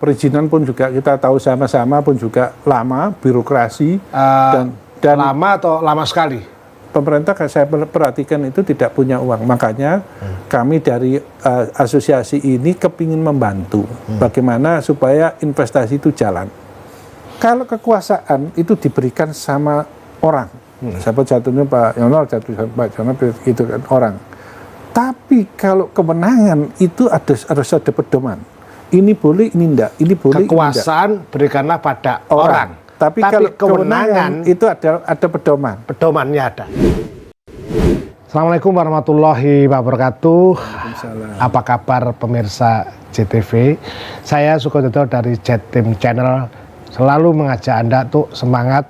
perizinan pun juga kita tahu sama-sama pun juga lama, birokrasi dan lama atau lama sekali. Pemerintah saya perhatikan itu tidak punya uang, makanya kami dari asosiasi ini kepingin membantu bagaimana supaya investasi itu jalan. Kalau kekuasaan itu diberikan sama orang, satunya Pak Yono, Pak Yono itu kan orang. Tapi kalau kemenangan itu harus ada pedoman. Ini boleh, ini enggak. Ini boleh, kekuasaan ini enggak. Berikanlah pada orang. Tapi kalau kewenangan itu ada pedoman. Pedomannya ada. Assalamualaikum warahmatullahi wabarakatuh. Apa kabar pemirsa JTV? Saya Sukododo dari Jatim Channel selalu mengajak Anda untuk semangat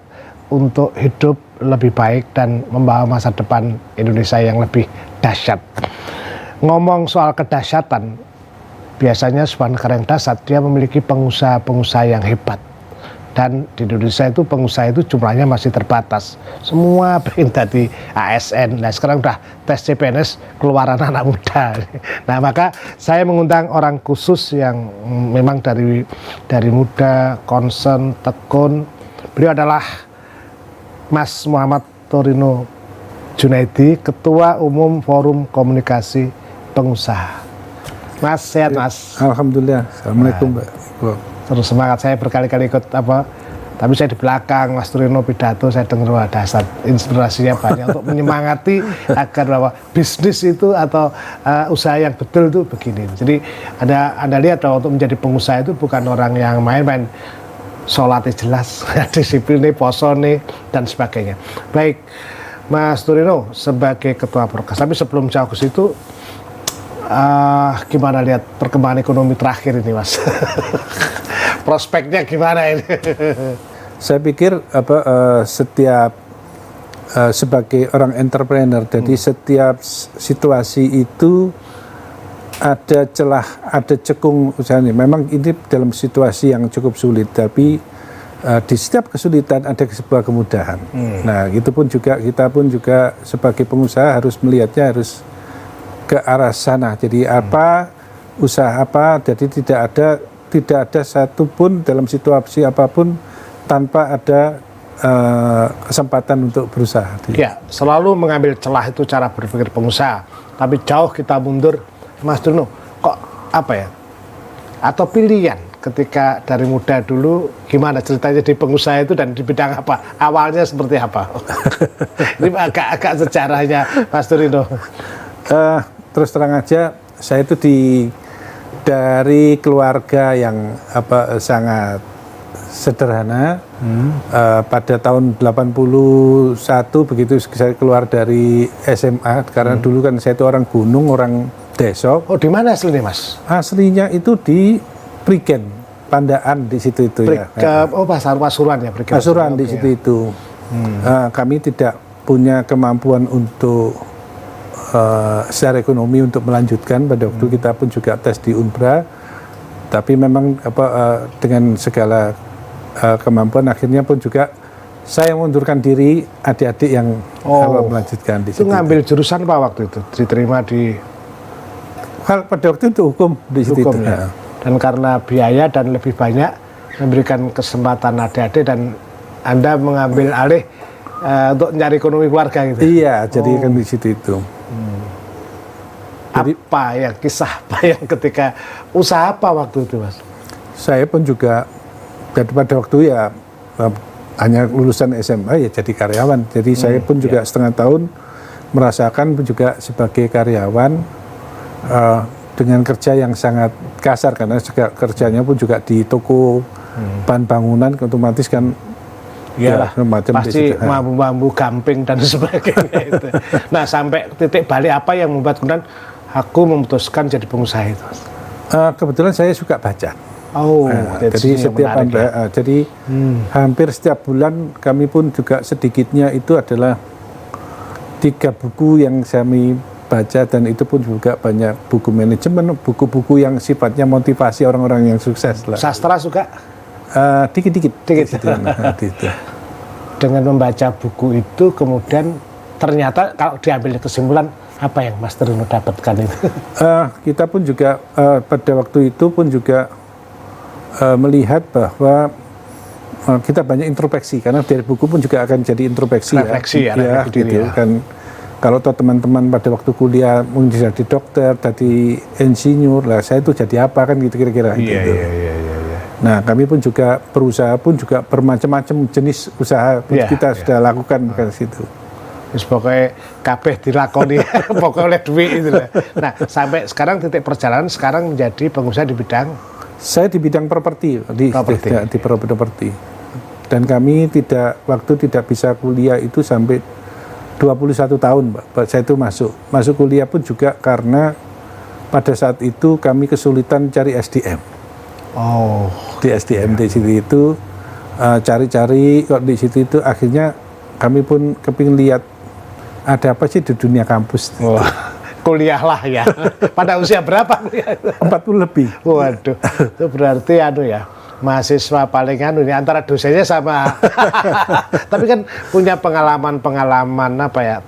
untuk hidup lebih baik dan membawa masa depan Indonesia yang lebih dahsyat. Ngomong soal kedahsyatan, biasanya sebuah negara yang dahsyat dia memiliki pengusaha-pengusaha yang hebat. Dan di Indonesia itu pengusaha itu jumlahnya masih terbatas. Semua pengen jadi ASN. Nah sekarang udah tes CPNS keluaran anak muda. Nah maka saya mengundang orang khusus yang memang dari muda, concern, tekun. Beliau adalah Mas Muhammad Torino Junaidi, Ketua Umum Forum Komunikasi Pengusaha. Mas, sehat Mas? Alhamdulillah. Assalamualaikum Mbak. Terus semangat, saya berkali-kali ikut tapi saya di belakang Mas Torino pidato, saya dengar dasar inspirasinya banyak untuk menyemangati agar bahwa bisnis itu atau usaha yang betul itu begini. Jadi Anda lihat bahwa untuk menjadi pengusaha itu bukan orang yang main-main, sholatnya jelas, disiplinnya, posone dan sebagainya. Baik, Mas Torino sebagai Ketua Prokes, tapi sebelum jauh ke situ, gimana lihat perkembangan ekonomi terakhir ini, Mas? Prospeknya gimana ini? Saya pikir setiap sebagai orang entrepreneur, jadi setiap situasi itu ada celah, ada cekung usahanya. Memang ini dalam situasi yang cukup sulit, tapi di setiap kesulitan ada sebuah kemudahan. Nah, itu pun juga kita pun juga sebagai pengusaha harus melihatnya harus ke arah sana. Jadi apa usaha apa, jadi tidak ada satupun dalam situasi apapun tanpa ada kesempatan untuk berusaha. Ya, selalu mengambil celah itu cara berpikir pengusaha. Tapi jauh kita mundur, Mas Torino, kok apa ya? Atau pilihan ketika dari muda dulu, gimana ceritanya di pengusaha itu dan di bidang apa? Awalnya seperti apa? Ini agak sejarahnya, Mas Torino. Terus terang aja, saya itu dari keluarga yang sangat sederhana. Pada tahun 81 begitu saya keluar dari SMA, karena dulu kan saya itu orang gunung, orang desa. Oh, di mana aslinya, Mas? Aslinya itu di Prigen, Pandaan di situ itu ya. Oh, Pasuruan ya, Prigen. Pasuruan di situ itu. Kami tidak punya kemampuan untuk secara ekonomi untuk melanjutkan. Pada waktu kita pun juga tes di Unbra, tapi memang dengan segala kemampuan akhirnya pun juga saya mengundurkan diri, adik-adik yang melanjutkan di situ. Itu ngambil jurusan apa waktu itu? Diterima di pada waktu itu hukum di situ. Hukum, ya. Dan karena biaya dan lebih banyak memberikan kesempatan adik-adik dan Anda mengambil alih untuk mencari ekonomi keluarga gitu. Iya, jadi kan di situ itu. Jadi, kisah apa yang ketika usaha apa waktu itu, Mas? Saya pun juga pada waktu ya hanya lulusan SMA ya jadi karyawan. Jadi saya pun juga setengah tahun merasakan pun juga sebagai karyawan dengan kerja yang sangat kasar, karena kerjanya pun juga di toko bahan bangunan, otomatis kan iyalah, pasti mampu gamping dan sebagainya itu. Nah, sampai titik balik apa yang membuat kemudian aku memutuskan jadi pengusaha itu? Kebetulan saya suka baca. Jadi hampir setiap bulan kami pun juga sedikitnya itu adalah 3 buku yang kami baca, dan itu pun juga banyak buku manajemen, buku-buku yang sifatnya motivasi orang-orang yang sukses lah. Sastra suka? Dikit-dikit. Dengan membaca buku itu kemudian ternyata kalau diambil kesimpulan apa yang Mas Torino dapatkan itu? Kita pun juga pada waktu itu pun juga melihat bahwa kita banyak introspeksi, karena dari buku pun juga akan jadi introspeksi, refleksi ya, gitu kan. Kalau toh teman-teman pada waktu kuliah mungkin jadi dokter, jadi insinyur, lah saya itu jadi apa kan gitu kira-kira gitu. Nah, kami pun juga berusaha pun juga bermacam-macam jenis usaha kita sudah lakukan ke situ. Terus pokoknya kabeh dilakoni pokoknya oleh duit itu lah. Nah, sampai sekarang titik perjalanan sekarang menjadi pengusaha di bidang, saya di bidang properti, di properti. Dan kami waktu tidak bisa kuliah itu sampai 21 tahun, Pak. Saya itu masuk kuliah pun juga karena pada saat itu kami kesulitan cari SDM. Di SDM di situ itu cari-cari kok di situ itu akhirnya kami pun kepingin lihat ada apa sih di dunia kampus. Kuliahlah ya. Pada usia berapa kuliah? 40 lebih. Waduh, itu berarti mahasiswa paling ini antara dosennya sama. Tapi kan punya pengalaman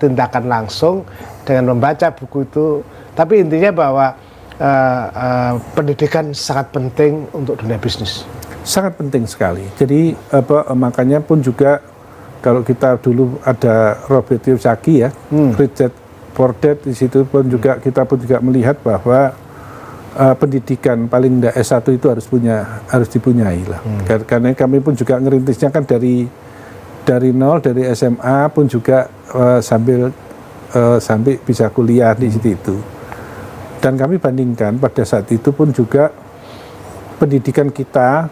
tindakan langsung dengan membaca buku itu. Tapi intinya bahwa pendidikan sangat penting untuk dunia bisnis. Sangat penting sekali. Jadi makanya pun juga kalau kita dulu ada Robert Kiyosaki ya, Richard Fordett, di situ pun juga kita pun juga melihat bahwa pendidikan paling tidak S1 itu harus dipunyai lah. Karena kami pun juga ngerintisnya kan dari nol, dari SMA pun juga sampai bisa kuliah di situ itu. Dan kami bandingkan pada saat itu pun juga pendidikan kita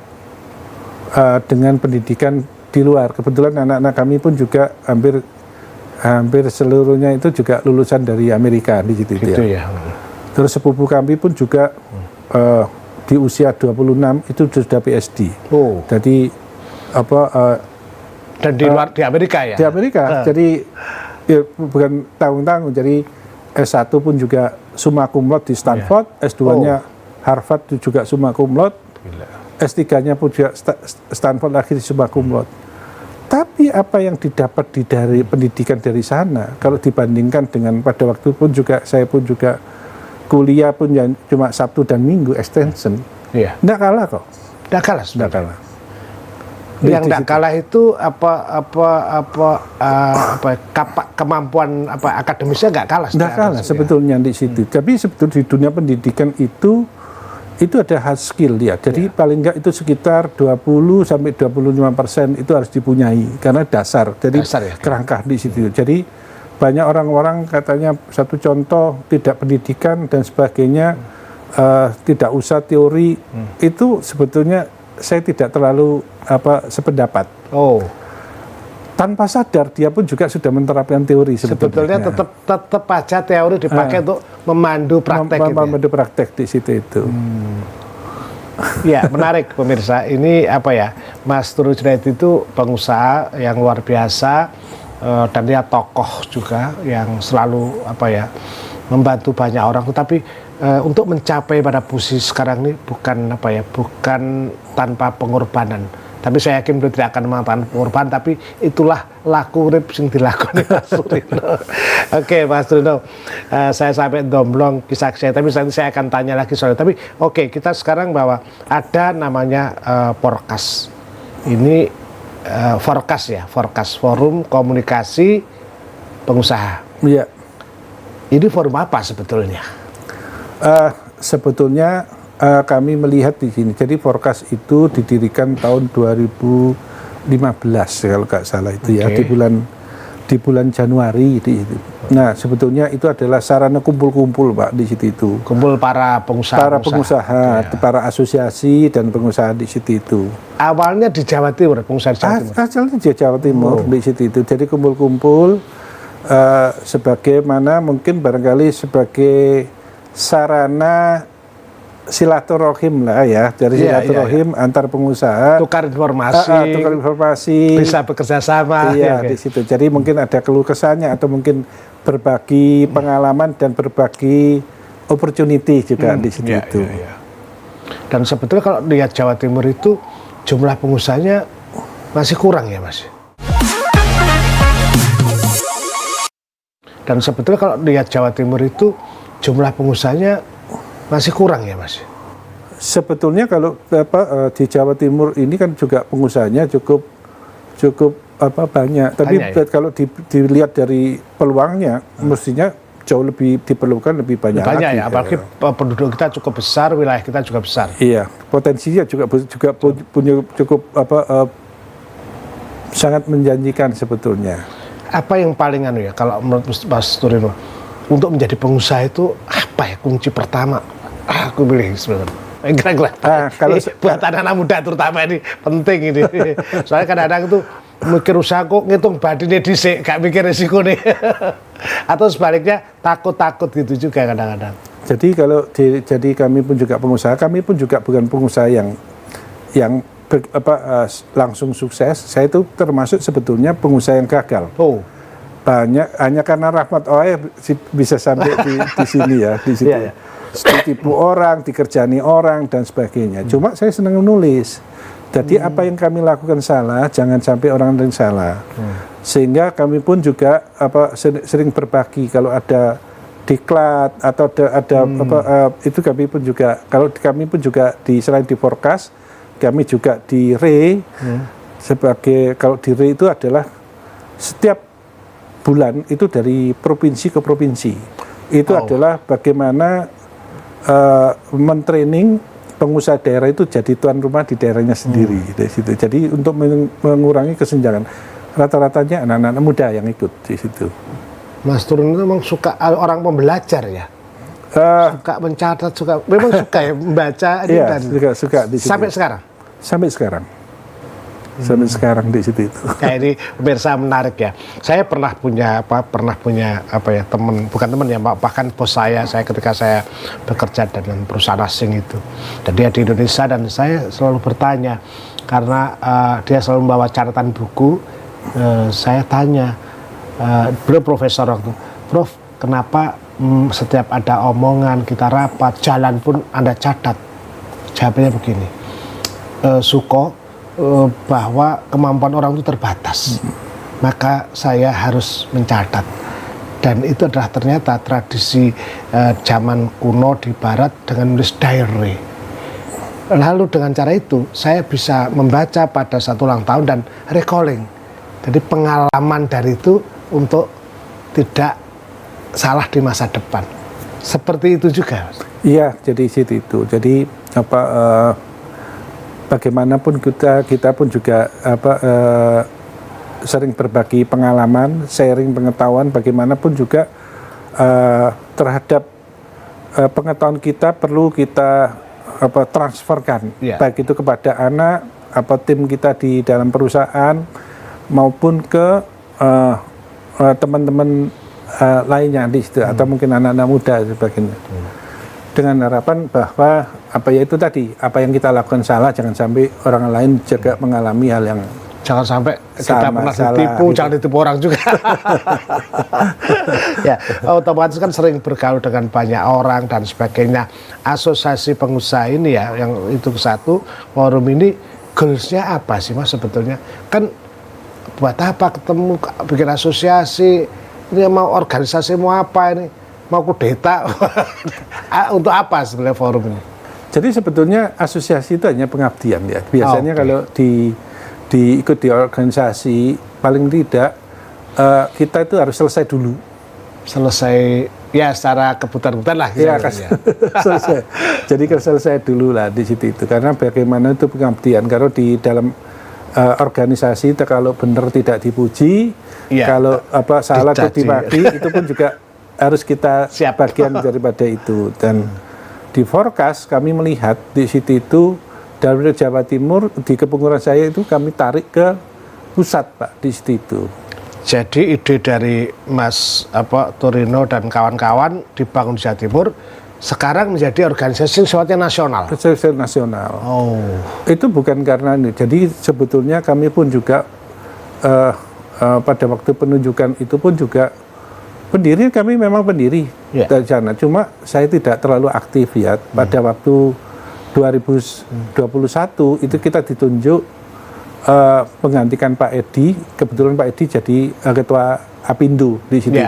dengan pendidikan di luar. Kebetulan anak-anak kami pun juga hampir seluruhnya itu juga lulusan dari Amerika di situ ya. Terus sepupu kami pun juga di usia 26 itu sudah PhD. Jadi dan di luar di Amerika ya? Di Amerika. Jadi ya, bukan tanggung-tanggung. Jadi S1 pun juga summa cum laude di Stanford, S2-nya Harvard juga summa cum laude, S3-nya pun juga Stanford lagi summa cum laude. Tapi apa yang didapat dari pendidikan dari sana, kalau dibandingkan dengan pada waktu pun juga saya pun juga kuliah pun yang cuma Sabtu dan Minggu extension, nggak kalah kok. Nggak kalah, nggak kalah. Yang nggak kalah itu kemampuan akademisnya nggak kalah. Nggak kalah sebetulnya di situ. Tapi sebetulnya di dunia pendidikan itu ada hard skill ya. Jadi paling nggak itu sekitar 20-25% itu harus dipunyai karena dasar. Jadi kerangka di situ. Jadi banyak orang-orang katanya satu contoh tidak pendidikan dan sebagainya, tidak usah teori, itu sebetulnya saya tidak terlalu sependapat. Tanpa sadar dia pun juga sudah menerapkan teori sebetulnya. tetap aja teori dipakai untuk memandu praktek. Memandu praktek di situ itu. Ya, menarik pemirsa. Ini Mas Turu Junaedi itu pengusaha yang luar biasa. Dan dia tokoh juga yang selalu membantu banyak orang, tetapi untuk mencapai pada posisi sekarang ini bukan tanpa pengorbanan. Tapi saya yakin beliau tidak akan mengatakan pengorbanan, tapi itulah laku urip sing dilakoni Mas Turino. Oke, Mas Turino, saya sampai domblong kisah saya, tapi nanti saya akan tanya lagi soalnya. Tapi kita sekarang bahwa ada namanya Forecast. Ini Forecast Forum Komunikasi Pengusaha. Iya. Ini forum apa sebetulnya? Sebetulnya kami melihat di sini. Jadi Forecast itu didirikan tahun 2015 kalau nggak salah itu ya, di bulan Januari itu. Nah, sebetulnya itu adalah sarana kumpul-kumpul Pak di situ itu. Kumpul para pengusaha. Para asosiasi dan pengusaha di situ itu. Awalnya di Jawa Timur, pengusaha di Jawa Timur. Asalnya di Jawa Timur di situ itu. Jadi kumpul-kumpul sebagaimana mungkin barangkali sebagai sarana silaturahim lah ya, dari silaturahim antar pengusaha, tukar informasi, bisa bekerja sama di situ. Jadi mungkin ada keluh kesahnya atau mungkin berbagi pengalaman dan berbagi opportunity juga di situ itu. Dan sebetulnya kalau lihat Jawa Timur itu jumlah pengusahanya masih kurang ya Mas. Dan sebetulnya kalau lihat Jawa Timur itu jumlah pengusahanya masih kurang ya Mas. Sebetulnya kalau di Jawa Timur ini kan juga pengusahanya cukup banyak. Tapi Banyak, ya? kalau dilihat dari peluangnya, mestinya jauh lebih diperlukan lebih banyak Banyak lagi. ya, apalagi penduduk kita cukup besar, wilayah kita juga besar. Iya, potensinya juga punya cukup sangat menjanjikan sebetulnya. Apa yang paling anu ya, kalau menurut Mas Turino, untuk menjadi pengusaha itu apa ya kunci pertama? Aku pilih sebenarnya. Kira-kira. Kalau Buat anak-anak muda terutama ini penting ini. Soalnya kadang-kadang itu mikir usaha kok ngitung badine dhisik, gak mikir resiko nih. Atau sebaliknya takut-takut gitu juga kadang-kadang. Jadi jadi kami pun juga pengusaha, kami pun juga bukan pengusaha yang langsung sukses. Saya itu termasuk sebetulnya pengusaha yang gagal. Oh. Banyak hanya karena rahmat Allah bisa sampai di sini ya, di situ. Iya, iya. Ditipu orang, dikerjani orang dan sebagainya. Cuma saya senang menulis. Jadi apa yang kami lakukan salah, jangan sampai orang lain salah. Sehingga kami pun juga sering berbagi kalau ada diklat atau ada itu kami pun juga, kalau kami pun juga selain di forecast, kami juga di RE sebagai, kalau di RE itu adalah setiap bulan itu dari provinsi ke provinsi. Itu adalah bagaimana mentraining pengusaha daerah itu jadi tuan rumah di daerahnya sendiri dari situ. Jadi untuk mengurangi kesenjangan, rata-ratanya anak-anak muda yang ikut di situ. Mas Turun itu memang suka orang pembelajar ya, suka mencatat, memang suka ya membaca. Iya, suka di situ. Sampai sekarang. Sampai sekarang di situ itu. Kayak ini pemirsa menarik ya. Saya pernah punya teman, bukan teman ya, bahkan bos saya ketika saya bekerja dengan perusahaan asing itu. Dan dia di Indonesia dan saya selalu bertanya karena dia selalu membawa catatan buku. Saya tanya, beliau profesor waktu, Prof, kenapa setiap ada omongan kita rapat, jalan pun Anda catat? Jawabnya begini, Suko, bahwa kemampuan orang itu terbatas, maka saya harus mencatat. Dan itu adalah ternyata tradisi zaman kuno di barat dengan menulis diary. Lalu dengan cara itu saya bisa membaca pada satu ulang tahun dan recalling. Jadi pengalaman dari itu untuk tidak salah di masa depan. Seperti itu juga. Iya, jadi itu. Jadi bagaimanapun kita pun juga sering berbagi pengalaman, sharing pengetahuan, bagaimanapun juga terhadap pengetahuan kita perlu kita transferkan, baik itu kepada anak, tim kita di dalam perusahaan maupun ke teman-teman lainnya di situ, atau mungkin anak-anak muda dan sebagainya. Dengan harapan bahwa apa yang kita lakukan salah, jangan sampai orang lain juga mengalami hal yang jangan sampai kita pernah ditipu, gitu. Jangan ditipu orang juga. Ya, otomatis kan sering bergaul dengan banyak orang dan sebagainya. Asosiasi pengusaha ini ya, yang itu satu forum ini goalsnya apa sih Mas sebetulnya? Kan buat apa ketemu bikin asosiasi? Ini mau organisasi mau apa ini? Mau kudeta? Untuk apa sebenarnya forum ini? Jadi sebetulnya asosiasi itu hanya pengabdian ya. Biasanya kalau ikut di organisasi, paling tidak kita itu harus selesai dulu. Selesai ya secara kebutuhan lah. Ya, selesai. Jadi selesai dulu lah di situ itu. Karena bagaimana itu pengabdian. Kalau di dalam organisasi kalau benar tidak dipuji, kalau salah itu dibagi, itu pun juga harus kita bagian daripada itu. Dan di forecast kami melihat di situ itu dari Jawa Timur, di kepengurusan saya itu kami tarik ke pusat Pak di situ itu. Jadi ide dari Mas Turino dan kawan-kawan dibangun di Jawa Timur sekarang menjadi organisasi sifatnya nasional. Organisasi nasional. Oh. Itu bukan karena ini. Jadi sebetulnya kami pun juga pada waktu penunjukan itu pun juga pendiri, kami memang pendiri dari sana. Cuma saya tidak terlalu aktif ya. Pada waktu 2021 itu kita ditunjuk menggantikan Pak Edi. Kebetulan Pak Edi jadi ketua Apindo di situ.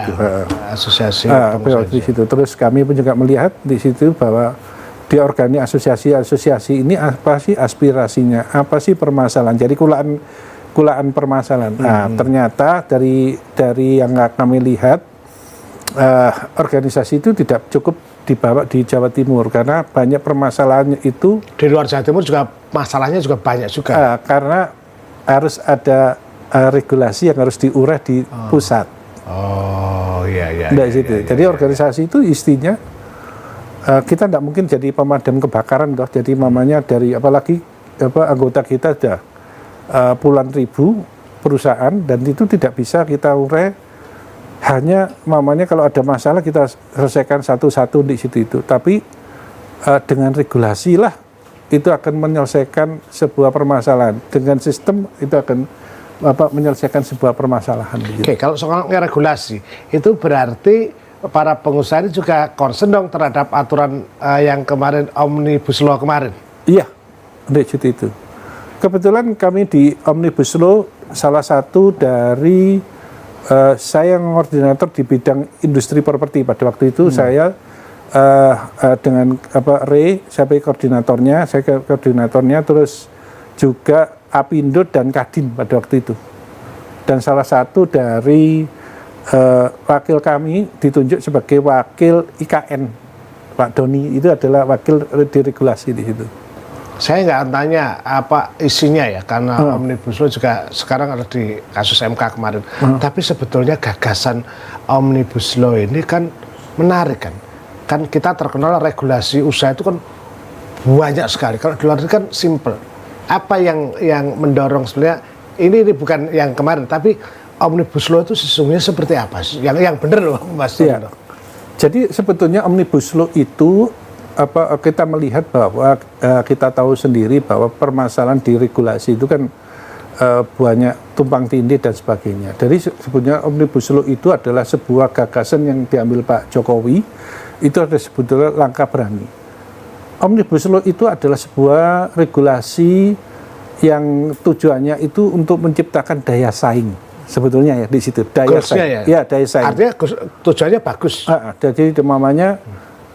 Asosiasi di situ. Terus kami pun juga melihat di situ bahwa di asosiasi ini apa sih aspirasinya, apa sih permasalahan. Jadi kulaan permasalahan. Nah, ternyata dari yang kami lihat organisasi itu tidak cukup dibawa di Jawa Timur karena banyak permasalahannya itu di luar Jawa Timur juga masalahnya juga banyak juga. Karena harus ada regulasi yang harus diurah di pusat. Oh iya. Jadi organisasi itu istinya kita tidak mungkin jadi pemadam kebakaran toh. Jadi mamanya dari apalagi anggota kita ada puluhan ribu perusahaan dan itu tidak bisa kita urai. Hanya mamanya kalau ada masalah kita selesaikan satu-satu di situ itu. Tapi dengan regulasi lah itu akan menyelesaikan sebuah permasalahan. Dengan sistem itu akan menyelesaikan sebuah permasalahan. Gitu. Oke, kalau soal regulasi itu berarti para pengusaha ini juga concern dong terhadap aturan yang kemarin Omnibus Law kemarin. Iya, di situ itu. Kebetulan kami di Omnibus Law salah satu dari saya yang koordinator di bidang industri properti pada waktu itu saya dengan saya koordinatornya terus juga Apindo dan Kadin pada waktu itu. Dan salah satu dari wakil kami ditunjuk sebagai wakil IKN, Pak Doni itu adalah wakil di regulasi di situ. Saya nggak tanya apa isinya ya, karena Omnibus Law juga sekarang ada di kasus MK kemarin. Tapi sebetulnya gagasan Omnibus Law ini kan menarik kan. Kan kita terkenal regulasi usaha itu kan banyak sekali. Kalau di luar negeri kan simple. Apa yang mendorong sebenarnya ini bukan yang kemarin, tapi Omnibus Law itu sesungguhnya seperti apa? Yang benar loh, Mas. Ya. Jadi sebetulnya Omnibus Law itu kita melihat bahwa kita tahu sendiri bahwa permasalahan di regulasi itu kan banyak tumpang tindih dan sebagainya. Jadi sebetulnya Omnibus Law itu adalah sebuah gagasan yang diambil Pak Jokowi, itu adalah sebetulnya langkah berani. Omnibus Law itu adalah sebuah regulasi yang tujuannya itu untuk menciptakan daya saing. Sebetulnya ya di situ daya saing. Ya, daya saing. Artinya tujuannya bagus. Jadi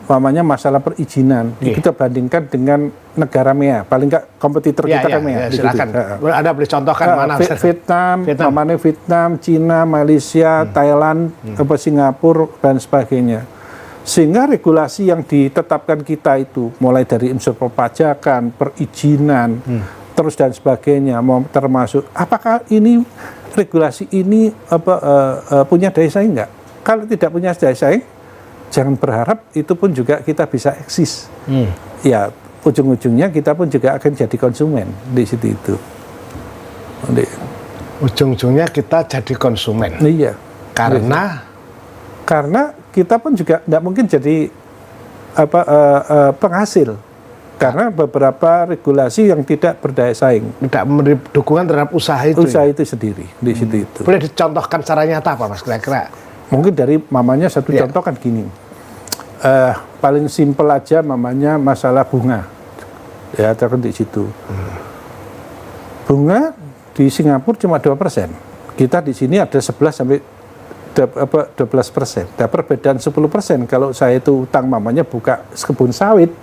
namanya masalah perizinan. Kita bandingkan dengan negara MEA, paling nggak kompetitor kita kan MEA. Silakan. Ada boleh contohkan mana? Vietnam, Cina, Malaysia, Thailand, Singapura dan sebagainya. Sehingga regulasi yang ditetapkan kita itu mulai dari unsur perpajakan, perizinan, terus dan sebagainya, termasuk apakah ini regulasi ini punya daya saing nggak? Kalau tidak punya daya saing, jangan berharap itu pun juga kita bisa eksis. Ya, ujung-ujungnya kita pun juga akan jadi konsumen di situ itu. Ujung-ujungnya kita jadi konsumen. Iya. Karena kita pun juga tidak mungkin jadi penghasil. Karena beberapa regulasi yang tidak berdaya saing. Tidak memberi dukungan terhadap usaha itu. Usaha itu sendiri di situ itu. Boleh dicontohkan cara nyata apa, Mas, kira-kira? Mungkin dari mamanya satu contoh kan gini, paling simpel aja mamanya masalah bunga, ya terkait di situ. Bunga di Singapura cuma 2%, kita di sini ada 11 sampai 12%. Nah, perbedaan 10%. Kalau saya itu utang mamanya buka kebun sawit,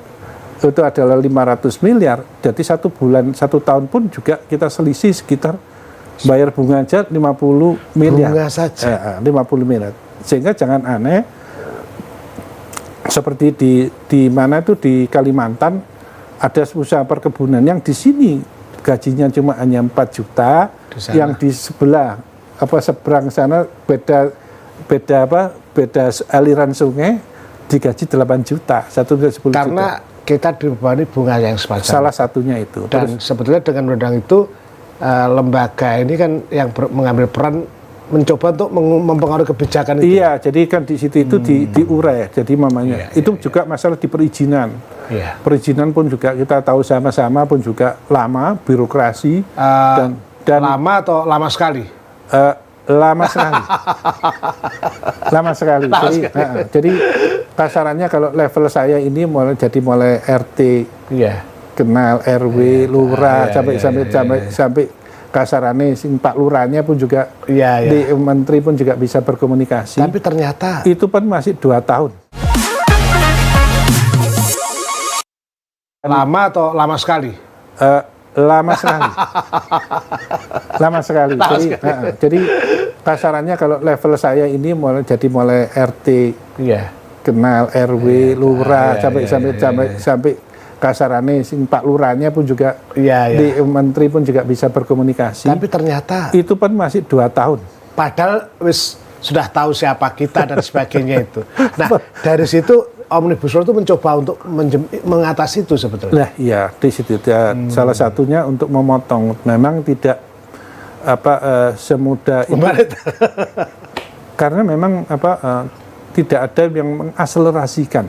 itu adalah 500 miliar. Jadi 1 tahun pun juga kita selisih sekitar bayar bunga aja 50 miliar. Bunga saja. 50 miliar. Sehingga jangan aneh seperti di mana itu di Kalimantan ada usaha perkebunan yang di sini gajinya cuma hanya 4 juta, yang di sebelah seberang sana beda aliran sungai digaji 8 juta, 1 juta 10 juta. Karena kita dibebani bunga yang semacam. Salah satunya itu. Dan sebetulnya dengan undang itu lembaga ini kan yang mengambil peran mencoba untuk mempengaruhi kebijakan itu. Iya, jadi kan di situ itu diurai. Jadi mamanya itu juga masalah di perizinan. Perizinan pun juga kita tahu sama-sama pun juga lama, birokrasi dan lama atau lama sekali. Lama sekali. Lama sekali. Jadi kasarannya kalau level saya ini mulai RT, kenal RW, lurah sampai kasarannya Pak Lurahnya pun juga di menteri pun juga bisa berkomunikasi. Tapi ternyata itu pun masih 2 tahun. Lama atau lama sekali? Lama sekali. Lama sekali. Jadi kasarannya kalau level saya ini mulai RT, kenal RW, lurah, sampai kasarannya Pak Lurahnya pun juga, di menteri pun juga bisa berkomunikasi. Tapi ternyata itu pun masih 2 tahun. Padahal sudah tahu siapa kita dan sebagainya itu. Nah, dari situ Omnibus Law itu mencoba untuk mengatasi itu sebetulnya. Nah, iya, di situ salah satunya untuk memotong. Memang tidak semudah itu. Karena memang tidak ada yang mengakselerasikan.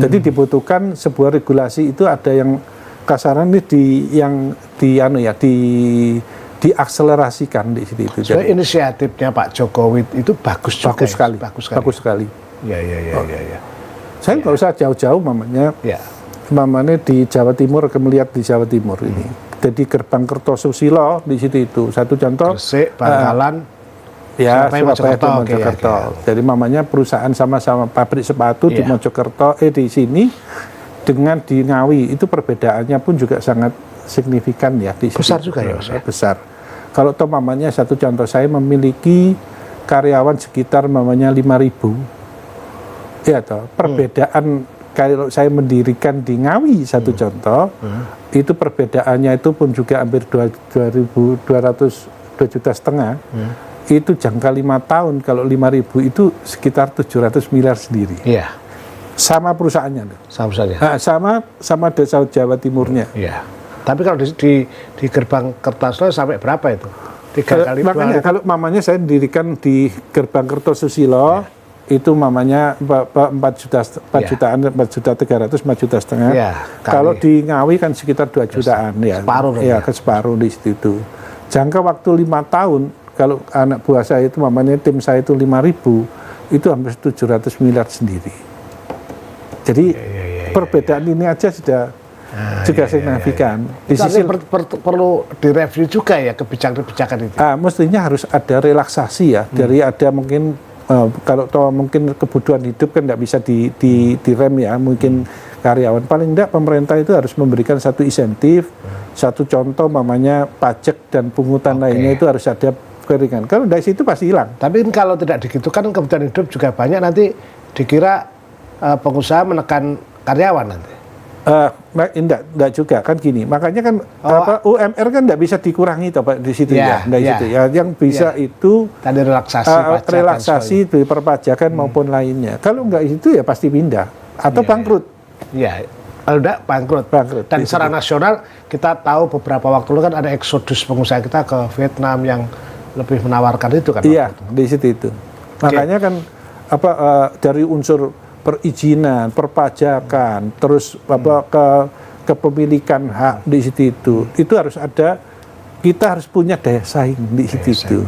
Jadi dibutuhkan sebuah regulasi itu ada yang kasaran ini diakselerasikan di situ. Jadi inisiatifnya Pak Jokowi itu bagus juga. Bagus sekali. Ya. Saya nggak usah jauh-jauh mamanya di Jawa Timur, melihat di Jawa Timur ini. Jadi gerbang Kertosusilo di situ itu satu contoh. Gresik, Bangkalan. Surabaya dan Mojokerto. Jadi mamanya perusahaan sama-sama pabrik sepatu di Mojokerto, di sini dengan di Ngawi itu perbedaannya pun juga sangat signifikan ya di besar juga ya, Mas? Besar. Kalau toh mamanya satu contoh, saya memiliki karyawan sekitar mamanya 5.000. Ya toh, perbedaan kalau saya mendirikan di Ngawi satu contoh, itu perbedaannya itu pun juga hampir 2,5 juta. Itu jangka 5 tahun, kalau 5.000 itu sekitar 700 miliar sendiri. Iya. Sama perusahaannya. Sama saja. Sama desa Jawa Timurnya. Iya. Tapi kalau di gerbang Kertosusilo sampai berapa itu? 3 kali. Makanya kalau mamanya saya dirikan di gerbang Kertosusilo, itu mamanya 4 jutaan, 4.300.000, 4,5 juta. Kalau di Ngawi kan sekitar 2 jutaan ya. Separuh di situ. Jangka waktu 5 tahun. Kalau anak buah saya itu, mamanya tim saya itu 5.000, itu hampir 700 miliar sendiri. Jadi perbedaan ini aja sudah juga signifikan. Di sisi perlu direview juga ya kebijakan-kebijakan itu. Mestinya harus ada relaksasi ya, dari ada mungkin kalau mungkin kebutuhan hidup kan tidak bisa direm ya, mungkin karyawan. Paling tidak pemerintah itu harus memberikan satu insentif, satu contoh mamanya pajak dan pungutan lainnya itu harus ada keringan. Kalau dari situ pasti hilang. Tapi kalau tidak digitukan kebutuhan hidup juga banyak, nanti dikira pengusaha menekan karyawan nanti. Enggak juga kan gini. Makanya kan UMR kan enggak bisa dikurangi toh Pak di situ Yang bisa itu tadi relaksasi dari perpajakan maupun lainnya. Kalau enggak itu ya pasti pindah atau bangkrut. Iya. Kalau enggak bangkrut. Dan secara nasional kita tahu beberapa waktu lalu kan ada eksodus pengusaha kita ke Vietnam yang lebih menawarkan itu kan. Iya, di situ itu. Makanya kan dari unsur perizinan, perpajakan, terus kepemilikan hak di situ itu harus ada, kita harus punya daya saing di situ itu.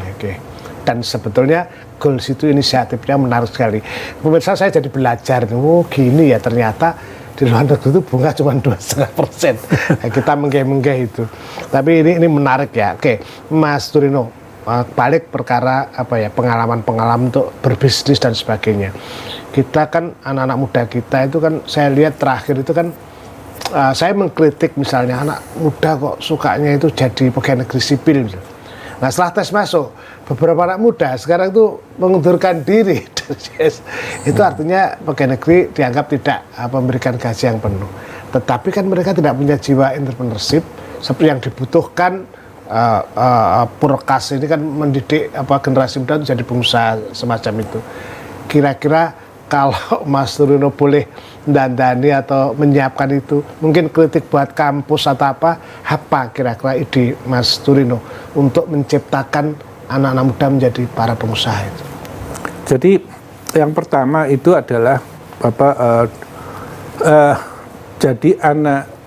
Dan sebetulnya goals itu inisiatifnya menarik sekali. Pemirsa, saya jadi belajar, gini ya ternyata di luar negeri itu bunga cuma 2,5%. Kita menggeh-menggeh itu. Tapi ini menarik ya. Mas Turino, balik perkara pengalaman-pengalaman untuk berbisnis dan sebagainya. Kita kan anak-anak muda kita itu kan saya lihat terakhir itu kan saya mengkritik misalnya anak muda kok sukanya itu jadi pegawai negeri sipil. Nah setelah tes masuk beberapa anak muda sekarang itu mengundurkan diri. Itu artinya pegawai negeri dianggap tidak memberikan gaji yang penuh. Tetapi kan mereka tidak punya jiwa entrepreneurship seperti yang dibutuhkan. Purkas ini kan mendidik generasi muda untuk jadi pengusaha semacam itu. Kira-kira kalau Mas Turino boleh mendandani atau menyiapkan itu, mungkin kritik buat kampus atau apa kira-kira ide Mas Turino untuk menciptakan anak-anak muda menjadi para pengusaha itu? Jadi yang pertama itu adalah jadi anak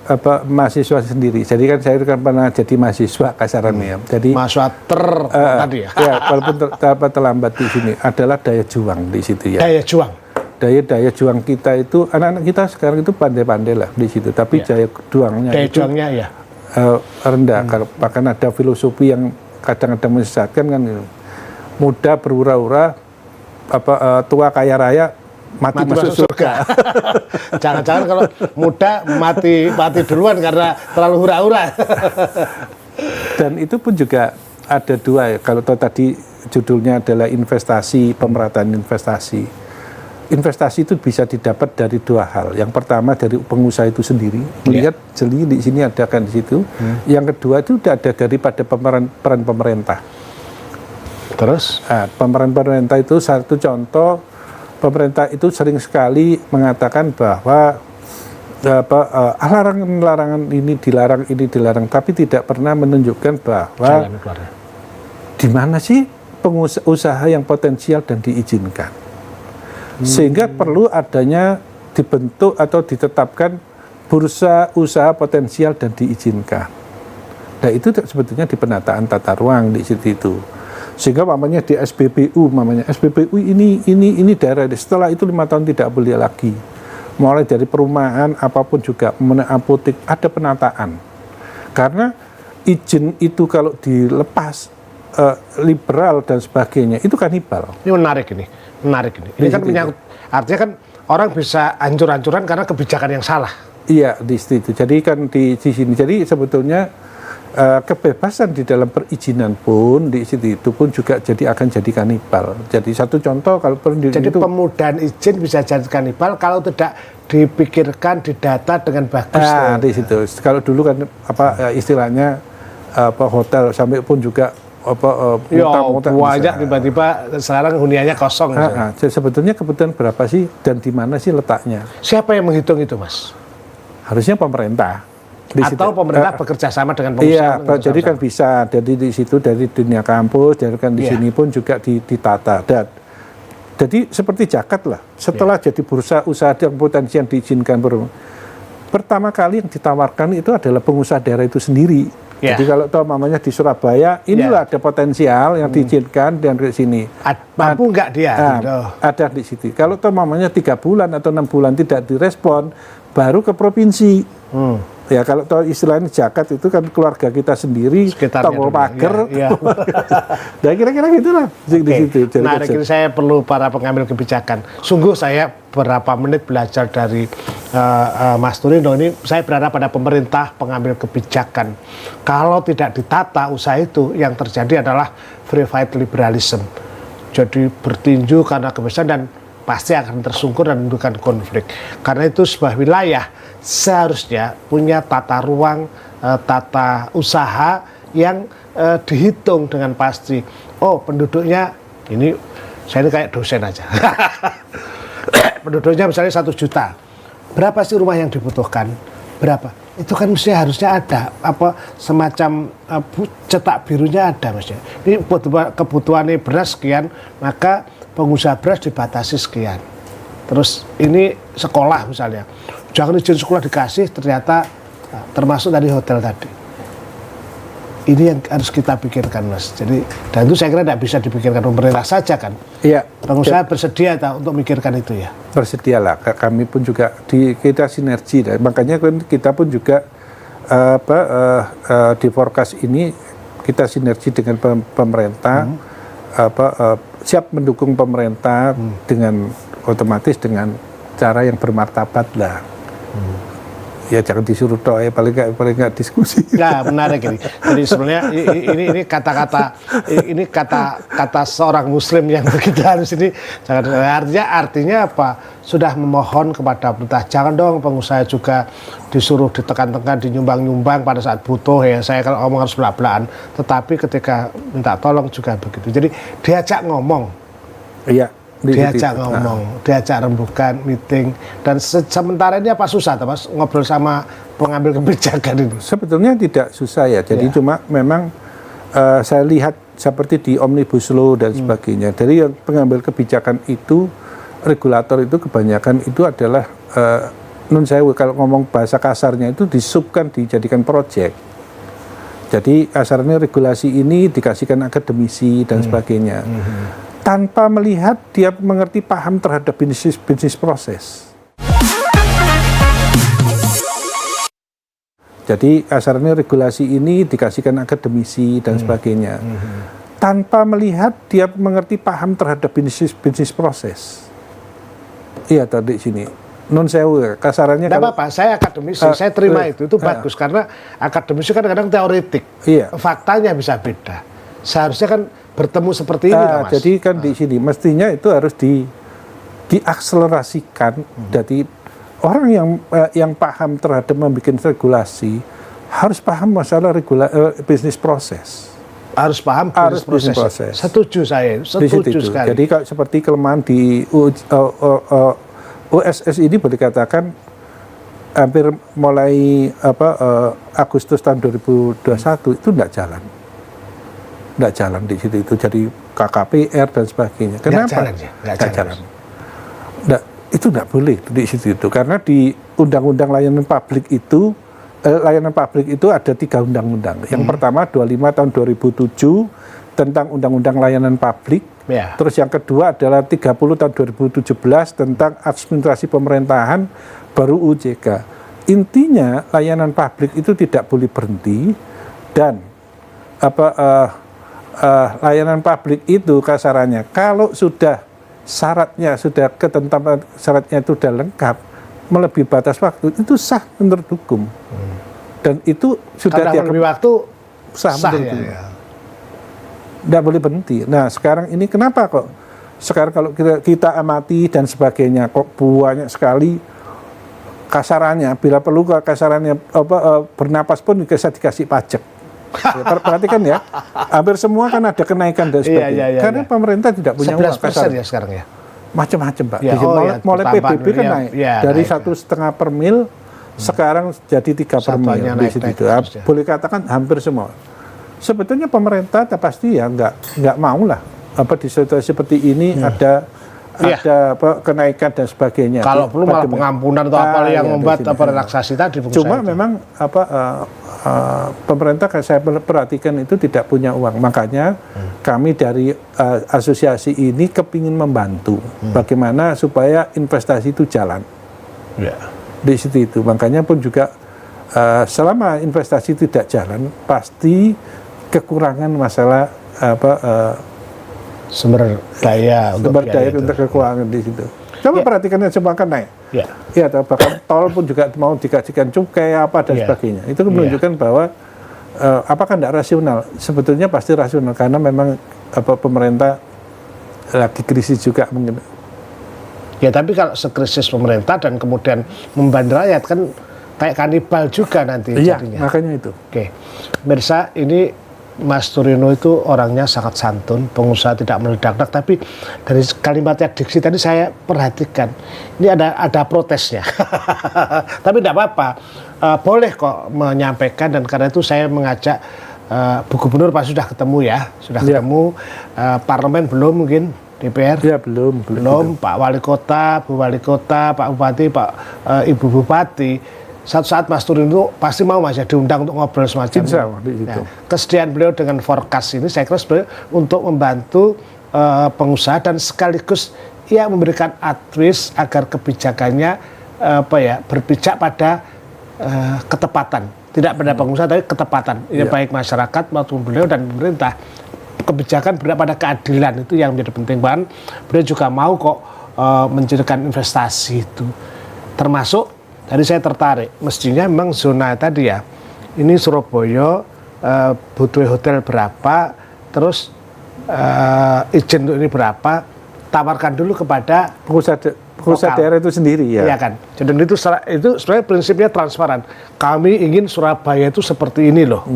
mahasiswa sendiri. Jadi kan saya kan pernah jadi mahasiswa kasarannya. Jadi mahasiswa tadi ya. Ya, walaupun terlambat di sini adalah daya juang di situ ya. Daya juang. Daya juang kita itu anak-anak kita sekarang itu pandai-pandai lah di situ. Tapi daya juangnya rendah. Bahkan ada filosofi yang kadang-kadang menyesatkan kan. Muda berura-ura, tua kaya raya mati masuk surga. Jangan-jangan kalau muda mati duluan karena terlalu hura-hura. Dan itu pun juga ada dua ya. Kalau tadi judulnya adalah investasi, pemerataan investasi. Investasi itu bisa didapat dari dua hal. Yang pertama dari pengusaha itu sendiri, melihat jeli di sini ada kan di situ. Yang kedua itu ada daripada peran pemerintah. Terus? Pemeran pemerintah itu satu contoh, pemerintah itu sering sekali mengatakan bahwa larangan ini dilarang, tapi tidak pernah menunjukkan bahwa di mana sih pengusaha yang potensial dan diizinkan. Sehingga perlu adanya dibentuk atau ditetapkan bursa usaha potensial dan diizinkan. Nah itu sebetulnya di penataan tata ruang di situ itu. Sehingga mamanya di SPBU, ini daerah, setelah itu 5 tahun tidak boleh lagi. Mulai dari perumahan apapun juga, apotek ada penataan. Karena izin itu kalau dilepas liberal dan sebagainya itu kanibal. Ini menarik ini. Ini kan menyangkut, artinya kan orang bisa hancur-hancuran karena kebijakan yang salah. Iya, di situ. Jadi kan di sini. Jadi sebetulnya kebebasan di dalam perizinan pun di situ itu pun juga akan jadi kanibal. Jadi satu contoh kalau jadi pemudahan izin bisa jadi kanibal kalau tidak dipikirkan, didata dengan bagus. Di situ. Kalau dulu kan istilahnya hotel sampai pun juga banyak tiba-tiba sekarang huniannya kosong. Jadi sebetulnya kebutuhan berapa sih dan di mana sih letaknya? Siapa yang menghitung itu, Mas? Harusnya pemerintah. Atau pemerintah bekerja sama dengan pengusaha. Iya, jadi kan bisa dari di situ, dari dunia kampus, dari kan di sini pun juga ditata. Dan jadi seperti zakat lah. Setelah jadi bursa usaha yang potensial diizinkan, pertama kali yang ditawarkan itu adalah pengusaha daerah itu sendiri. Jadi kalau mamanya di Surabaya, inilah ada potensial yang diizinkan dan di sini. Mampu nggak dia? Ada di situ. Kalau mamanya 3 bulan atau 6 bulan tidak direspon, baru ke provinsi. Ya kalau istilahnya zakat itu kan keluarga kita sendiri, tonggo pager. Dan kira-kira gitulah di situ. Nah, saya perlu para pengambil kebijakan. Sungguh saya berapa menit belajar dari Mas Turino ini, saya berharap pada pemerintah pengambil kebijakan. Kalau tidak ditata usaha itu, yang terjadi adalah free fight liberalism. Jadi bertinju karena kebebasan dan pasti akan tersungkur dan menimbulkan konflik. Karena itu sebuah wilayah seharusnya punya tata ruang, tata usaha yang dihitung dengan pasti. Oh, penduduknya ini, saya ini kayak dosen aja. Penduduknya misalnya 1 juta. Berapa sih rumah yang dibutuhkan? Berapa? Itu kan mesti harusnya ada semacam cetak birunya ada, Mas. Ini kebutuhan beras sekian, maka pengusaha beras dibatasi sekian. Terus ini sekolah misalnya, jangan izin sekolah dikasih, ternyata termasuk dari hotel tadi. Ini yang harus kita pikirkan, Mas. Jadi, dan itu saya kira tidak bisa dipikirkan pemerintah saja kan. Iya. Pengusaha bersedia untuk memikirkan itu ya. Bersedialah. Kami pun juga kita sinergi. Makanya kita pun juga di forecast ini kita sinergi dengan pemerintah. Siap mendukung pemerintah dengan otomatis dengan cara yang bermartabat lah. Ya jangan disuruh doa, paling nggak diskusi. Nah, menarik ini. Jadi sebenarnya ini kata seorang Muslim yang kita harus ini artinya apa? Sudah memohon kepada pemerintah, jangan dong pengusaha juga disuruh ditekan-tekan, dinyumbang-nyumbang pada saat butuh ya. Saya kalau ngomong harus belak-belakan, tetapi ketika minta tolong juga begitu. Jadi diajak ngomong. Iya. Diajak ngomong, diajak rembukan, meeting, dan sementara ini apa susah, Mas, ngobrol sama pengambil kebijakan ini? Sebetulnya tidak susah ya, jadi cuma memang saya lihat seperti di Omnibus Law dan sebagainya, dari yang pengambil kebijakan itu, regulator itu kebanyakan itu adalah, kalau ngomong bahasa kasarnya itu disubkan, dijadikan proyek. Jadi kasarnya regulasi ini dikasihkan akademisi dan sebagainya. Tanpa melihat dia mengerti paham terhadap bisnis proses. Jadi kasarnya regulasi ini dikasihkan akademisi dan sebagainya. Tanpa melihat dia mengerti paham terhadap bisnis proses. Iya tadi sini. Non sewu kasarannya Tidak apa-apa, saya akademisi, saya terima itu bagus karena akademisi kan kadang teoretik, faktanya bisa beda. Seharusnya kan bertemu seperti ini, Mas. Jadi kan di sini mestinya itu harus diakselerasikan. Jadi orang yang paham terhadap membuat regulasi harus paham masalah bisnis proses. Harus paham bisnis proses. Setuju saya, setuju sekali. Jadi kalau seperti kelemahan di USS ini boleh dikatakan hampir mulai Agustus tahun 2021 itu tidak jalan di situ itu, jadi KKPR dan sebagainya. Kenapa? Nggak jalan. Itu tidak boleh di situ itu karena di Undang-Undang Layanan Publik itu ada 3 undang-undang. Yang pertama 25 tahun 2007 tentang Undang-Undang Layanan Publik. Terus yang kedua adalah 30 tahun 2017 tentang administrasi pemerintahan baru UJK. Intinya layanan publik itu tidak boleh berhenti dan layanan publik itu kasarannya kalau sudah syaratnya itu sudah lengkap melebihi batas waktu itu sah menurut hukum. Dan itu sudah melebihi waktu sah menurut hukum. Tidak boleh berhenti. Nah sekarang ini kenapa kok sekarang kalau kita amati dan sebagainya kok banyak sekali kasarannya, bila perlu kasarannya bernapas pun bisa dikasih pajak. Perhatikan ya, hampir semua kan ada kenaikan dan sebagainya. Karena pemerintah tidak punya uang. 11% ya sekarang ya? Macam-macam Pak. Mulai PBB kan naik dari 1,5 per mil sekarang jadi 3 per mil. Boleh katakan hampir semua. Sebetulnya pemerintah pasti ya nggak mau lah di situasi seperti ini ada kenaikan dan sebagainya. Kalau perlu malah pengampunan atau apa yang membuat relaksasi tadi. Cuma memang pemerintah saya perhatikan itu tidak punya uang. Makanya kami dari asosiasi ini kepingin membantu bagaimana supaya investasi itu jalan. Di situ itu. Makanya pun juga selama investasi tidak jalan pasti kekurangan masalah sumber daya untuk kekurangan di situ. Coba perhatikan semua kan naik. Ya, bahkan tol pun juga mau dikasihkan cukai apa dan sebagainya. Itu menunjukkan bahwa apakah tidak rasional? Sebetulnya pasti rasional karena memang pemerintah lagi krisis juga mungkin. Ya, tapi kalau sekrisis pemerintah dan kemudian membantu rakyat kan kayak kanibal juga nanti jadinya. Makanya itu. Oke. Mirsa, ini Mas Turino itu orangnya sangat santun, pengusaha tidak meledak-ledak, tapi dari kalimatnya diksi tadi saya perhatikan, ini ada protesnya. Tapi tidak apa-apa, boleh kok menyampaikan dan karena itu saya mengajak Bu Gubernur Pak sudah ketemu ya, ketemu, Parlemen belum mungkin, DPR? Ya belum. Pak Wali Kota, Bu Wali Kota, Pak Bupati, Ibu Bupati. Satu saat Mas Turino itu pasti mau Mas ya diundang untuk ngobrol semacam ini. Nah, kesediaan beliau dengan forecast ini saya kira sebenarnya untuk membantu pengusaha dan sekaligus ya memberikan advice agar kebijakannya berpijak pada ketepatan, tidak pada pengusaha tapi ketepatan. Ini baik masyarakat maupun beliau dan pemerintah. Kebijakan berada pada keadilan itu yang menjadi penting. Bahkan beliau juga mau kok mencirikan investasi itu, termasuk. Tadi saya tertarik, mestinya memang zona tadi ya, ini Surabaya butuh hotel berapa, terus izin untuk ini berapa, tawarkan dulu kepada pengusaha daerah itu sendiri ya. Iya kan, jadi itu sebenarnya prinsipnya transparan. Kami ingin Surabaya itu seperti ini loh,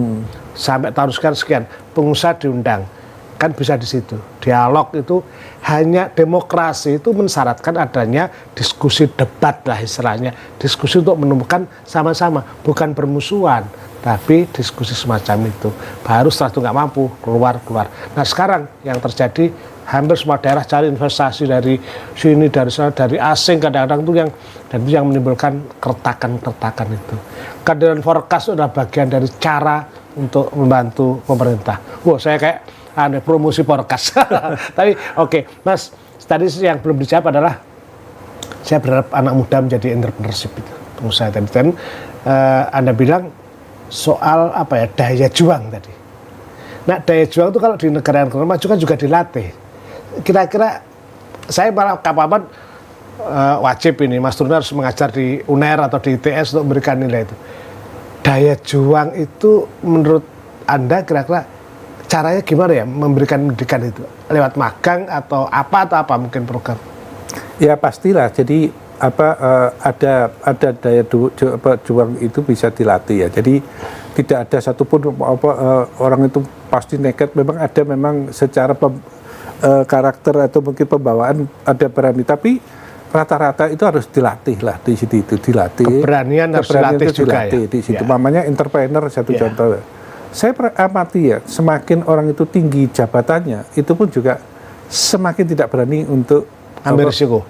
sampai tahun sekian, pengusaha diundang. Kan bisa di situ. Dialog itu hanya demokrasi itu mensyaratkan adanya diskusi debat lah istilahnya. Diskusi untuk menemukan sama-sama, bukan permusuhan, tapi diskusi semacam itu. Baru setelah itu nggak mampu keluar. Nah sekarang yang terjadi hampir semua daerah cari investasi dari sini, dari sana, dari asing kadang-kadang itu yang menimbulkan keretakan itu. Kehadiran forecast adalah bagian dari cara untuk membantu pemerintah. Wah saya kayak promosi forecast. Tapi oke, Mas, tadi yang belum dijawab adalah saya berharap anak muda menjadi entrepreneurship itu, pengusaha tadi. Dan Anda bilang soal daya juang tadi. Nah, daya juang itu kalau di negara yang maju kan juga dilatih. Kira-kira saya malah kapan wajib ini Mas Turino harus mengajar di UNER atau di ITS untuk memberikan nilai itu. Daya juang itu menurut Anda kira-kira caranya gimana ya memberikan pendidikan itu? Lewat magang atau apa mungkin program? Ya pastilah. Jadi ada daya juang itu bisa dilatih ya. Jadi tidak ada satupun orang itu pasti nekat. Memang secara karakter atau mungkin pembawaan ada berani, tapi rata-rata itu harus dilatih lah di situ, itu dilatih. Keberanian harus dilatih juga ya. Di situ. Mamanya entrepreneur satu contoh. Saya amati ya, semakin orang itu tinggi jabatannya, itu pun juga semakin tidak berani untuk ambil risiko.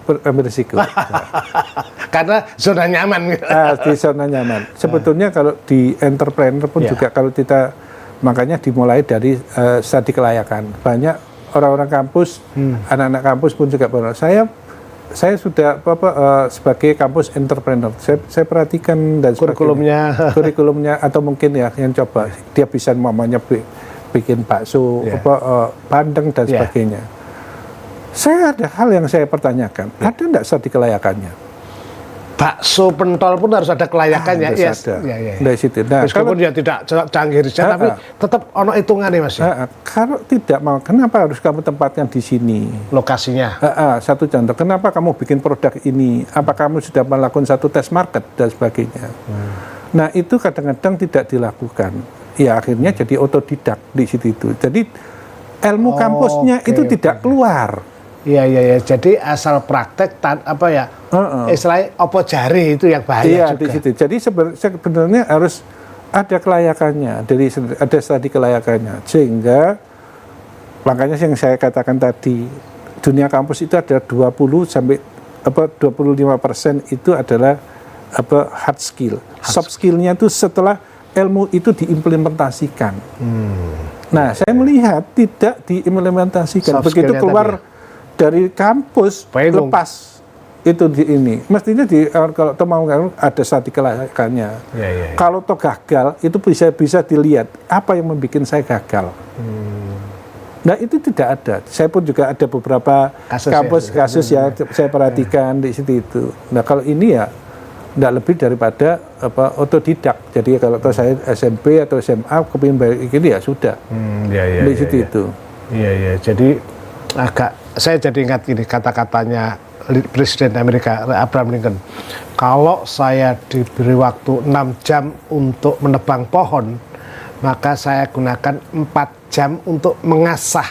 Karena zona nyaman. Di zona nyaman. Sebetulnya kalau di entrepreneur pun juga kalau kita, makanya dimulai dari studi kelayakan. Banyak orang-orang kampus, anak-anak kampus pun juga pernah. Saya sudah sebagai kampus entrepreneur, saya perhatikan dan kurikulumnya atau mungkin ya yang coba dia bisa mamanya bikin bakso, bandeng dan sebagainya. Saya ada hal yang saya pertanyakan, ada enggak studi kelayakannya? Bakso pentol pun harus ada kelayakannya, Dari situ. Nah, meskipun dia tidak canggih riset, tapi tetap ono hitungannya Mas. Kalau tidak mau, kenapa harus kamu tempatkan di sini? Lokasinya. Satu contoh, kenapa kamu bikin produk ini? Apa kamu sudah melakukan satu tes market dan sebagainya? Nah itu kadang-kadang tidak dilakukan. Ya akhirnya jadi otodidak di situ itu. Jadi ilmu kampusnya itu tidak keluar. Iya. Jadi asal praktek istilahnya opo jari itu yang bahaya juga. Di situ. Jadi sebenarnya harus ada kelayakannya, ada studi kelayakannya, sehingga makanya yang saya katakan tadi, dunia kampus itu ada 25% itu adalah hard skill. Soft skillnya itu setelah ilmu itu diimplementasikan. Nah, saya melihat tidak diimplementasikan. Begitu keluar dari kampus lepas itu di ini mestinya kalau mau ada studi kelayakannya. Kalau toh gagal itu bisa dilihat apa yang membuat saya gagal. Nah itu tidak ada. Saya pun juga ada beberapa kasus ya saya perhatikan di situ itu. Nah kalau ini ya tidak lebih daripada otodidak. Jadi kalau saya SMP atau SMA kepingin balik ini ya sudah di situ itu. Iya. Jadi saya jadi ingat gini kata-katanya Presiden Amerika Abraham Lincoln. Kalau saya diberi waktu 6 jam untuk menebang pohon, maka saya gunakan 4 jam untuk mengasah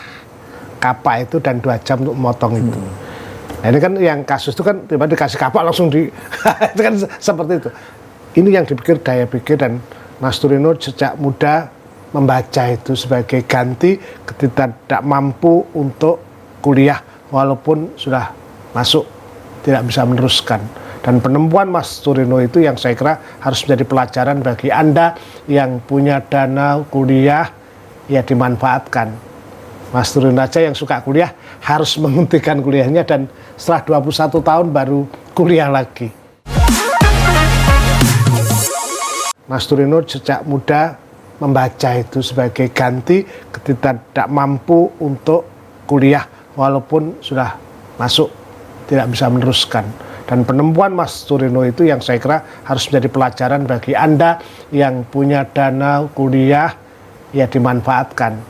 kapak itu dan 2 jam untuk memotong itu. Nah ini kan yang kasus itu kan tiba-tiba dikasih kapak langsung itu kan seperti itu. Ini yang dipikir daya pikir, dan Mas Turino sejak muda membaca itu sebagai ganti ketika tidak mampu untuk kuliah walaupun sudah masuk tidak bisa meneruskan. Dan penemuan Mas Turino itu yang saya kira harus menjadi pelajaran bagi Anda yang punya dana kuliah, ya dimanfaatkan. Mas Turino aja yang suka kuliah harus menghentikan kuliahnya dan setelah 21 tahun baru kuliah lagi. Mas Turino sejak muda membaca itu sebagai ganti ketika tidak mampu untuk kuliah walaupun sudah masuk tidak bisa meneruskan. Dan penemuan Mas Turino itu yang saya kira harus menjadi pelajaran bagi Anda yang punya dana kuliah, ya dimanfaatkan.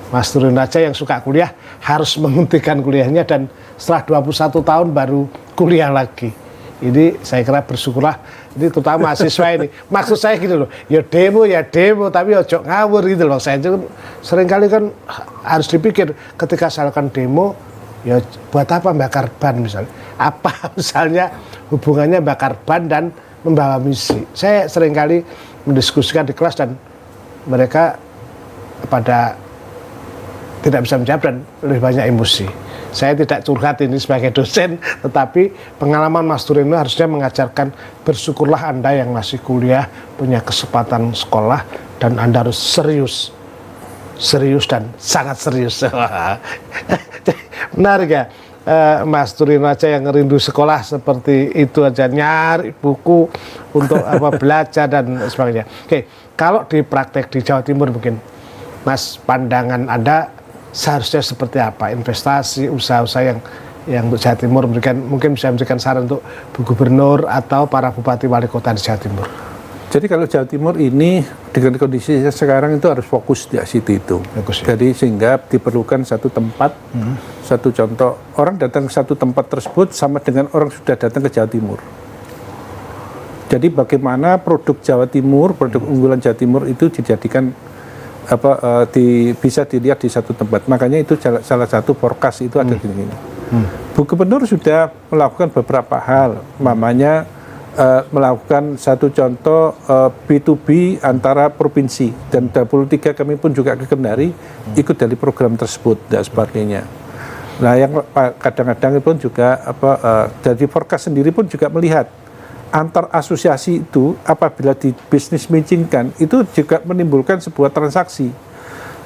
Mas Turino aja yang suka kuliah harus menghentikan kuliahnya dan setelah 21 tahun baru kuliah lagi. Ini saya kira bersyukurlah, ini terutama mahasiswa ini. Maksud saya gitu loh, ya demo, tapi ojo ngawur gitu loh. Saya itu seringkali kan harus dipikir ketika misalkan demo, ya buat apa bakar ban misalnya? Apa misalnya hubungannya bakar ban dan membawa misi? Saya seringkali mendiskusikan di kelas dan mereka pada tidak bisa menjawab dan lebih banyak emosi. Saya tidak curhat ini sebagai dosen, tetapi pengalaman Mas Turino harusnya mengajarkan bersyukurlah Anda yang masih kuliah, punya kesempatan sekolah, dan Anda harus serius dan sangat serius. Menarik ya, Mas Turino aja yang rindu sekolah seperti itu aja, nyari buku untuk belajar dan sebagainya. Oke, kalau di praktek di Jawa Timur mungkin, Mas, pandangan Anda seharusnya seperti apa investasi, usaha-usaha yang yang untuk Jawa Timur mungkin bisa memberikan saran untuk Bu Gubernur atau para bupati wali kota di Jawa Timur. Jadi kalau Jawa Timur ini dengan kondisi sekarang itu harus fokus di situ itu. Bagus, ya. Jadi sehingga diperlukan satu tempat, satu contoh orang datang ke satu tempat tersebut sama dengan orang sudah datang ke Jawa Timur. Jadi bagaimana produk Jawa Timur, produk unggulan Jawa Timur itu dijadikan bisa dilihat di satu tempat. Makanya itu salah satu forecast itu ada di sini. Bu Gubernur sudah melakukan beberapa hal, namanya melakukan satu contoh B2B antara provinsi, dan 23 kami pun juga ke Kendari ikut dari program tersebut dan sebagainya. Nah yang kadang-kadang pun juga dari forecast sendiri pun juga melihat antar asosiasi itu apabila di bisnis matching-kan itu juga menimbulkan sebuah transaksi.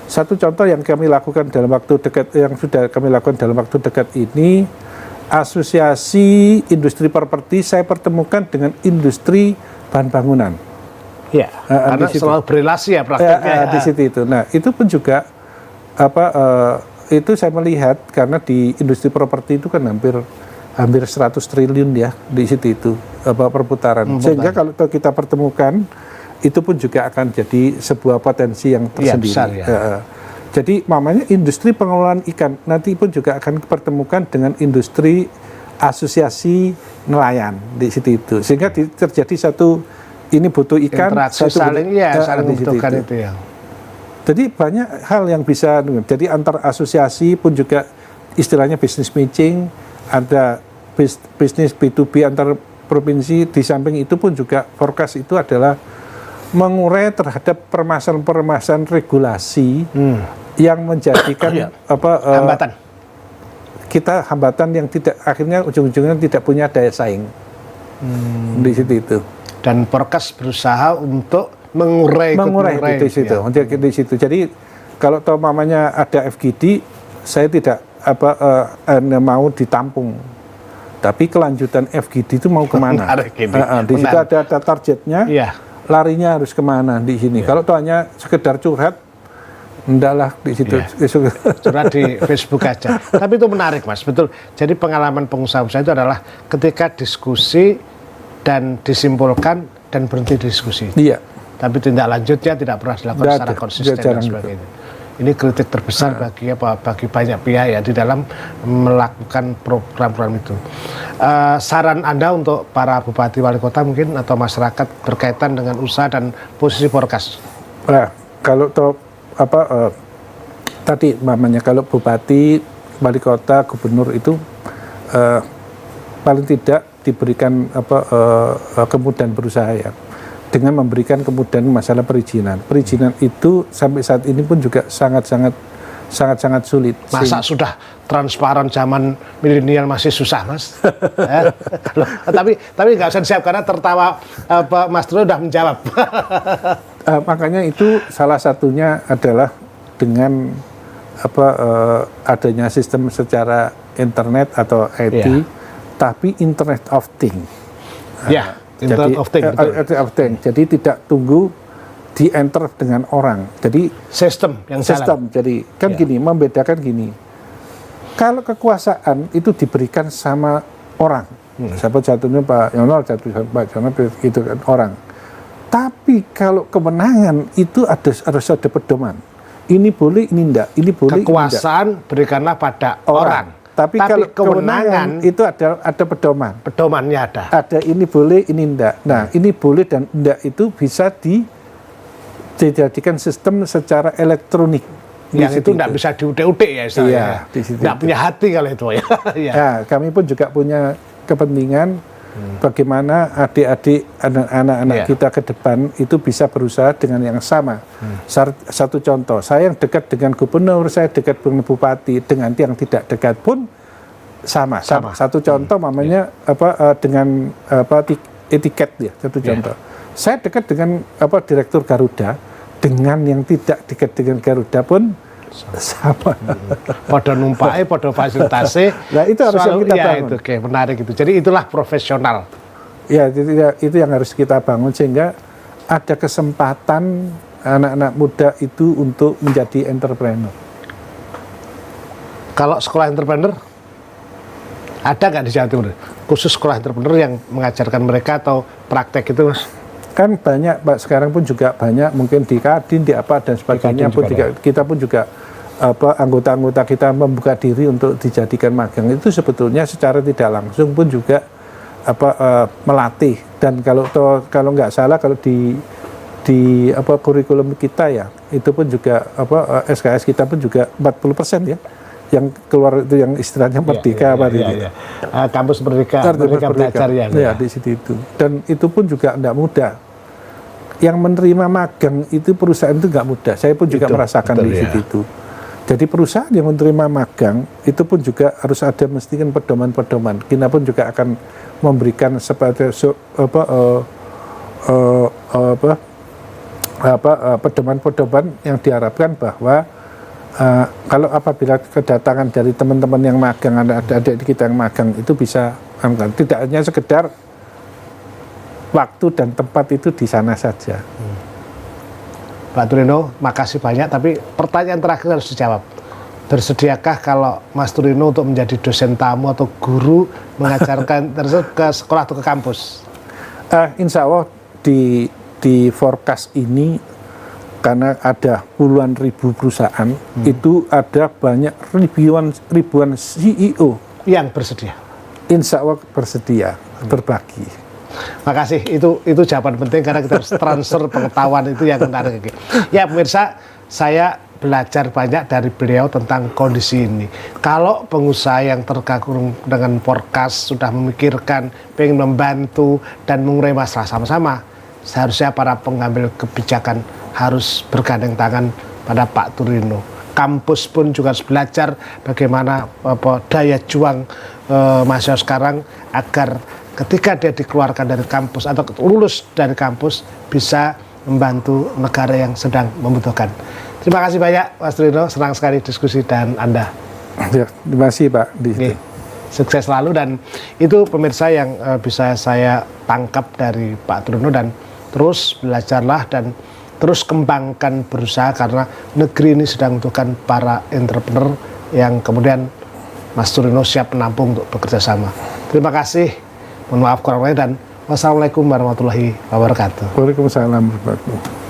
Satu contoh yang kami lakukan dalam waktu dekat, yang sudah kami lakukan dalam waktu dekat ini, asosiasi industri properti saya pertemukan dengan industri bahan bangunan. Ya, karena selalu berrelasi ya prakteknya. Di situ itu. Nah itu pun juga itu saya melihat karena di industri properti itu kan hampir 100 triliun ya di situ itu perputaran. Sehingga kalau kita pertemukan itu pun juga akan jadi sebuah potensi yang tersendiri. Besar, ya. Jadi mamanya industri pengelolaan ikan nanti pun juga akan dipertemukan dengan industri asosiasi nelayan di situ itu. Sehingga terjadi satu ini butuh ikan, interaksi saling membutuhkan itu ya. Jadi banyak hal yang bisa. Jadi antar asosiasi pun juga istilahnya business matching. Ada bisnis B2B antar provinsi, di samping itu pun juga forecast itu adalah mengurai terhadap permasalahan-permasalahan regulasi yang menjadikan hambatan. Kita hambatan yang tidak akhirnya ujung-ujungnya tidak punya daya saing di situ itu. Dan forecast berusaha untuk mengurai di situ. Ya. Di situ. Jadi kalau tahu mamanya ada FGD, saya tidak mau ditampung, tapi kelanjutan FGD itu mau kemana? Di situ ada targetnya, larinya harus kemana di sini. Kalau tuh hanya sekedar curhat, enggaklah di situ. Curhat di Facebook aja. Tapi itu menarik Mas, betul. Jadi pengalaman pengusaha-pengusaha itu adalah ketika diskusi dan disimpulkan dan berhenti diskusi. Iya. Tapi tindak lanjutnya tidak pernah dilakukan secara konsisten dan sebagainya. Ini kritik terbesar bagi banyak pihak ya di dalam melakukan program-program itu. Saran Anda untuk para bupati wali kota mungkin atau masyarakat berkaitan dengan usaha dan posisi forecast. Nah, kalau tadi namanya kalau bupati wali kota gubernur itu paling tidak diberikan kemudahan berusaha ya. Dengan memberikan kemudahan masalah perizinan. Perizinan itu sampai saat ini pun juga sangat-sangat sulit. Masa sudah transparan zaman milenial masih susah, Mas? Tapi nggak usah dijawab karena tertawa Mas Truno sudah menjawab. Makanya itu salah satunya adalah dengan adanya sistem secara internet atau IT, tapi Internet of Things. Internet of Things. Jadi tidak tunggu di enter dengan orang. Jadi sistem yang jalan. Jadi kan gini, membedakan gini. Kalau kekuasaan itu diberikan sama orang, siapa jatuhnya Pak Yono, jatuhnya Pak Jono, itu kan orang. Tapi kalau kemenangan itu harus ada pedoman. Ini boleh, ini enggak. Ini boleh. Kekuasaan berikanlah pada orang. Tapi kalau kewenangan itu ada pedoman. Pedomannya ada. Ada ini boleh, ini enggak. Nah, ini boleh dan enggak itu bisa dijadikan sistem secara elektronik. Yang itu enggak bisa diutik-utik ya istilahnya. Iya, enggak punya hati kalau itu ya. Ya, kami pun juga punya kepentingan bagaimana adik-adik anak-anak kita ke depan itu bisa berusaha dengan yang sama. Satu contoh, saya yang dekat dengan gubernur, saya dekat dengan bupati, dengan yang tidak dekat pun sama. Satu contoh namanya dengan etiket ya, satu contoh. Saya dekat dengan direktur Garuda, dengan yang tidak dekat dengan Garuda pun sama. Pada numpai, pada fasilitasi. Nah itu harus yang kita bangun. Itu menarik itu. Jadi itulah profesional. Ya itu yang harus kita bangun sehingga ada kesempatan anak-anak muda itu untuk menjadi entrepreneur. Kalau sekolah entrepreneur? Ada nggak di Jawa Timur khusus sekolah entrepreneur yang mengajarkan mereka atau praktek itu, Mas? Kan banyak Pak, sekarang pun juga banyak, mungkin di Kadin, di apa dan sebagainya pun juga, kita pun juga anggota-anggota kita membuka diri untuk dijadikan magang. Itu sebetulnya secara tidak langsung pun juga melatih. Dan kalau nggak salah, kalau di kurikulum kita ya, itu pun juga SKS kita pun juga 40% ya yang keluar itu yang istilahnya merdeka kampus merdeka belajar ya di situ itu. Dan itu pun juga tidak mudah. Yang menerima magang itu perusahaan itu nggak mudah. Saya pun juga merasakan di situ itu. Jadi perusahaan yang menerima magang itu pun juga harus ada mesti kan pedoman-pedoman. Kita pun juga akan memberikan seperti pedoman-pedoman yang diharapkan bahwa kalau apabila kedatangan dari teman-teman yang magang, adik-adik kita yang magang itu bisa tidak hanya sekedar waktu dan tempat itu di sana saja. Pak Turino, makasih banyak, tapi pertanyaan terakhir harus dijawab. Bersediakah kalau Mas Turino untuk menjadi dosen tamu atau guru mengajarkan terus ke sekolah atau ke kampus? Insya Allah di forecast ini, karena ada puluhan ribu perusahaan, itu ada banyak ribuan CEO yang bersedia. Insya Allah bersedia berbagi. Makasih, itu jawaban penting karena kita harus transfer pengetahuan itu yang menarik. Ya pemirsa, saya belajar banyak dari beliau tentang kondisi ini. Kalau pengusaha yang terkagum dengan forecast sudah memikirkan, pengen membantu dan mengurai masalah sama-sama, seharusnya para pengambil kebijakan harus bergandeng tangan pada Pak Turino. Kampus pun juga harus belajar bagaimana daya juang mahasiswa sekarang agar ketika dia dikeluarkan dari kampus atau lulus dari kampus bisa membantu negara yang sedang membutuhkan. Terima kasih banyak Mas Turino, senang sekali diskusi dan Anda. Ya, terima kasih Pak. Sukses selalu, dan itu pemirsa yang bisa saya tangkap dari Pak Turino, dan terus belajarlah dan terus kembangkan berusaha karena negeri ini sedang membutuhkan para entrepreneur yang kemudian Mas Turino siap menampung untuk bekerja sama. Terima kasih, mohon maaf kurang lebih, dan wassalamualaikum warahmatullahi wabarakatuh. Waalaikumsalam warahmatullahi wabarakatuh.